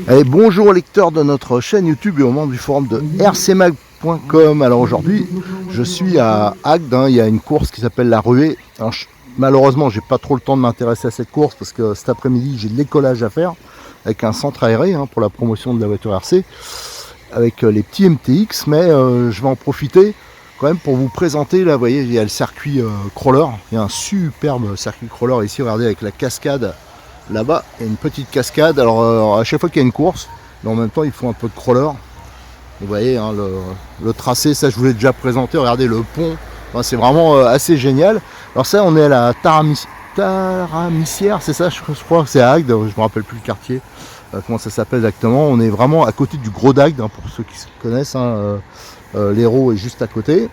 Allez, bonjour lecteurs de notre chaîne YouTube et au membres du forum de rcmag.com. Alors aujourd'hui, je suis à Agde, il y a une course qui s'appelle la Ruée. Alors, malheureusement, j'ai pas trop le temps de m'intéresser à cette course parce que cet après-midi, j'ai de l'écolage à faire avec un centre aéré pour la promotion de la voiture RC avec les petits MTX, mais je vais en profiter quand même pour vous présenter. Là, vous voyez, il y a le circuit crawler. Il y a un superbe circuit crawler ici, regardez, avec la cascade. Là-bas, il y a une petite cascade. Alors, à chaque fois qu'il y a une course, mais en même temps, il faut un peu de crawler. Vous voyez, le tracé, ça je vous l'ai déjà présenté. Regardez le pont, c'est vraiment assez génial. Alors ça, on est à la Taramissière, c'est ça, je crois que c'est à Agde. Je ne me rappelle plus le quartier, comment ça s'appelle exactement. On est vraiment à côté du Gros d'Agde, pour ceux qui connaissent. L'Hérault est juste à côté,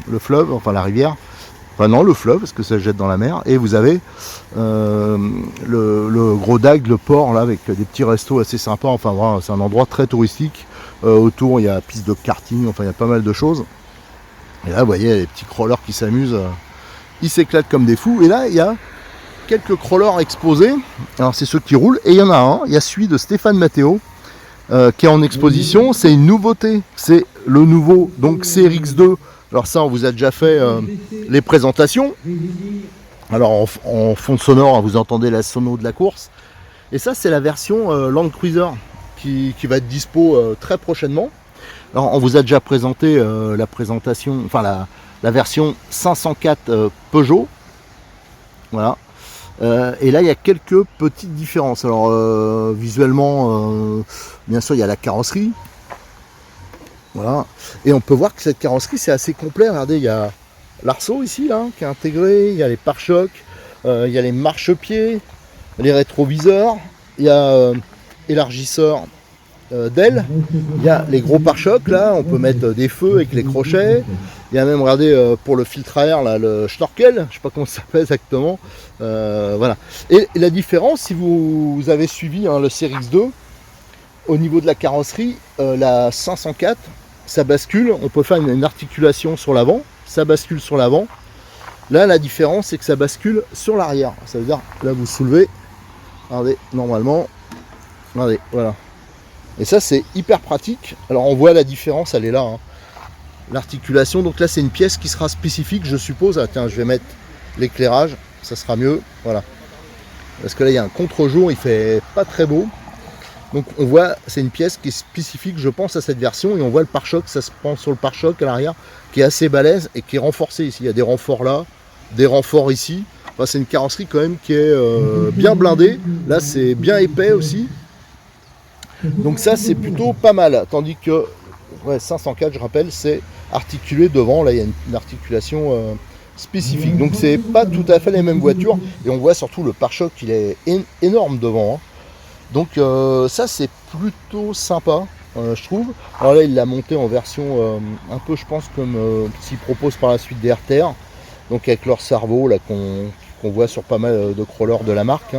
le fleuve, enfin la rivière. Enfin non, le fleuve, parce que ça jette dans la mer. Et vous avez le Gros d'Agde, le port, là, avec des petits restos assez sympas. Enfin voilà, c'est un endroit très touristique. Autour, il y a piste de karting, enfin il y a pas mal de choses. Et là, vous voyez, les petits crawlers qui s'amusent. Ils s'éclatent comme des fous. Et là, il y a quelques crawlers exposés. Alors c'est ceux qui roulent. Et il y en a un, il y a celui de Stéphane Matteo, qui est en exposition. C'est une nouveauté. C'est le nouveau, donc CRX2. Alors ça, on vous a déjà fait les présentations. Alors en fond sonore, vous entendez la sono de la course. Et ça, c'est la version Land Cruiser qui va être dispo très prochainement. Alors, on vous a déjà présenté la présentation, enfin la version 504 Peugeot. Voilà. Et là, il y a quelques petites différences. Alors, visuellement, bien sûr, il y a la carrosserie. Voilà. Et on peut voir que cette carrosserie, c'est assez complet. Regardez, il y a l'arceau ici, là, qui est intégré. Il y a les pare-chocs. Il y a les marchepieds, les rétroviseurs. Il y a élargisseur d'ailes. Il y a les gros pare-chocs, là. On peut mettre des feux avec les crochets. Il y a même, regardez, pour le filtre à air, là, le schnorkel. Je ne sais pas comment ça s'appelle exactement. Voilà. Et la différence, si vous avez suivi le CRX2, au niveau de la carrosserie, la 504, ça bascule. On peut faire une articulation sur l'avant. Ça bascule sur l'avant. Là, la différence, c'est que ça bascule sur l'arrière. Ça veut dire, là, vous soulevez. Regardez, normalement. Regardez, voilà. Et ça, c'est hyper pratique. Alors, on voit la différence, elle est là. L'articulation, donc là, c'est une pièce qui sera spécifique, je suppose. Ah, tiens, je vais mettre l'éclairage. Ça sera mieux. Voilà. Parce que là, il y a un contre-jour. Il fait pas très beau. Donc on voit, c'est une pièce qui est spécifique, je pense, à cette version. Et on voit le pare-choc, ça se prend sur le pare-choc à l'arrière, qui est assez balèze et qui est renforcé ici. Il y a des renforts là, des renforts ici. Enfin, c'est une carrosserie quand même qui est bien blindée. Là, c'est bien épais aussi. Donc ça, c'est plutôt pas mal. Tandis que 504, je rappelle, c'est articulé devant. Là, il y a une articulation spécifique. Donc c'est pas tout à fait les mêmes voitures. Et on voit surtout le pare-choc, il est énorme devant. Donc ça, c'est plutôt sympa, je trouve. Alors là, il l'a monté en version un peu, je pense, comme s'il propose par la suite des RTR. Donc avec leur cerveau là qu'on voit sur pas mal de crawlers de la marque.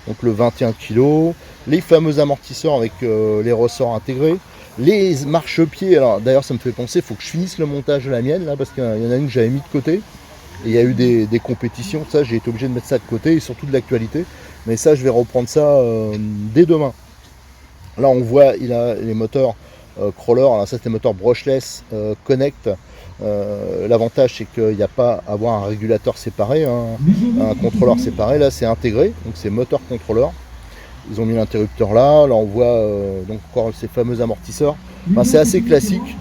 Donc le 21 kg, les fameux amortisseurs avec les ressorts intégrés, les marchepieds. Alors d'ailleurs, ça me fait penser, il faut que je finisse le montage de la mienne là, parce qu'il y en a une que j'avais mis de côté. Et il y a eu des compétitions, ça j'ai été obligé de mettre ça de côté, et surtout de l'actualité. Mais ça, je vais reprendre ça dès demain. Là, on voit, il a les moteurs crawler. Alors ça, c'est des moteurs brushless connect. L'avantage, c'est qu'il n'y a pas à avoir un régulateur séparé, un contrôleur séparé. Là, c'est intégré, donc c'est moteur contrôleur. Ils ont mis l'interrupteur là. Là, on voit donc encore ces fameux amortisseurs. Enfin, c'est assez classique.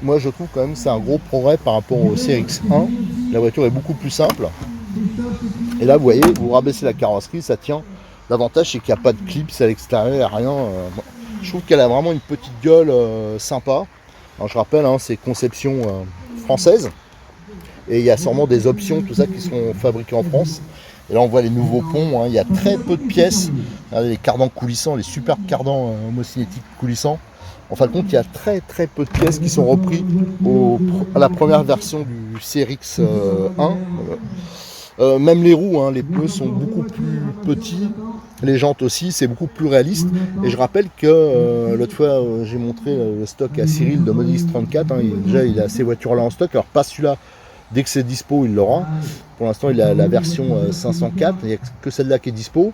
Moi, je trouve quand même que c'est un gros progrès par rapport au CRX1. La voiture est beaucoup plus simple. Et là, vous voyez, vous rabaissez la carrosserie, ça tient. L'avantage, c'est qu'il n'y a pas de clips à l'extérieur, rien. Je trouve qu'elle a vraiment une petite gueule sympa. Alors, je rappelle, c'est conception française. Et il y a sûrement des options, tout ça, qui sont fabriquées en France. Et là, on voit les nouveaux ponts. Il y a très peu de pièces. Regardez les cardans coulissants, les superbes cardans homocinétiques coulissants. En fin de compte, il y a très très peu de pièces qui sont reprises à la première version du CRX1. Même les roues, les pneus sont beaucoup plus petits, les jantes aussi, c'est beaucoup plus réaliste. Et je rappelle que l'autre fois, j'ai montré le stock à Cyril de Model X34. Déjà, il a ces voitures-là en stock. Alors, pas celui-là, dès que c'est dispo, il l'aura. Pour l'instant, il a la version 504, il n'y a que celle-là qui est dispo.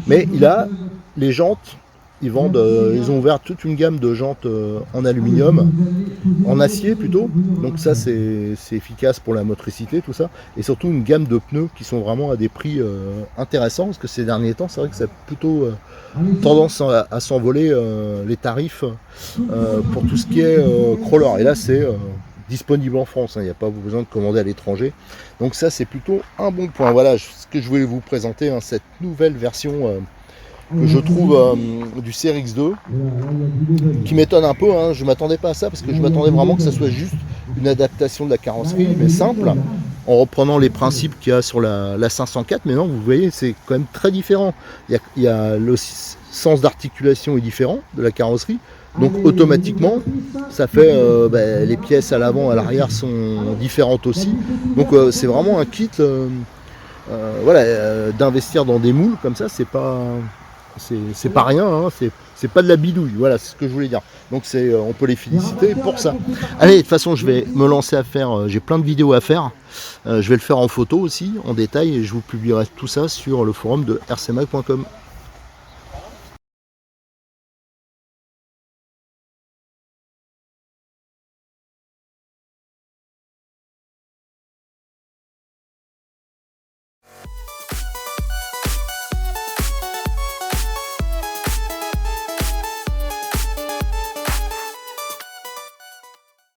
Mais il a les jantes ils vendent, ils ont ouvert toute une gamme de jantes en aluminium, en acier plutôt. Donc ça c'est efficace pour la motricité, tout ça. Et surtout une gamme de pneus qui sont vraiment à des prix intéressants, parce que ces derniers temps, c'est vrai que ça a plutôt tendance à s'envoler les tarifs pour tout ce qui est crawler. Et là c'est disponible en France, il n'y a pas besoin de commander à l'étranger. Donc ça c'est plutôt un bon point. Voilà ce que je voulais vous présenter, hein, cette nouvelle version que je trouve du CRX2 qui m'étonne un peu, hein. Je ne m'attendais pas à ça parce que je m'attendais vraiment que ça soit juste une adaptation de la carrosserie, mais simple, en reprenant les principes qu'il y a sur la 504. Mais non, vous voyez, c'est quand même très différent. Il y a le sens d'articulation est différent de la carrosserie. Donc automatiquement, ça fait les pièces à l'avant, à l'arrière sont différentes aussi. Donc c'est vraiment un kit, d'investir dans des moules comme ça, c'est pas rien, hein, c'est pas de la bidouille. Voilà, c'est ce que je voulais dire. Donc on peut les féliciter pour ça. Allez, de toute façon, je vais me lancer à faire. J'ai plein de vidéos à faire. Je vais le faire en photo aussi, en détail, et je vous publierai tout ça sur le forum de rcmag.com.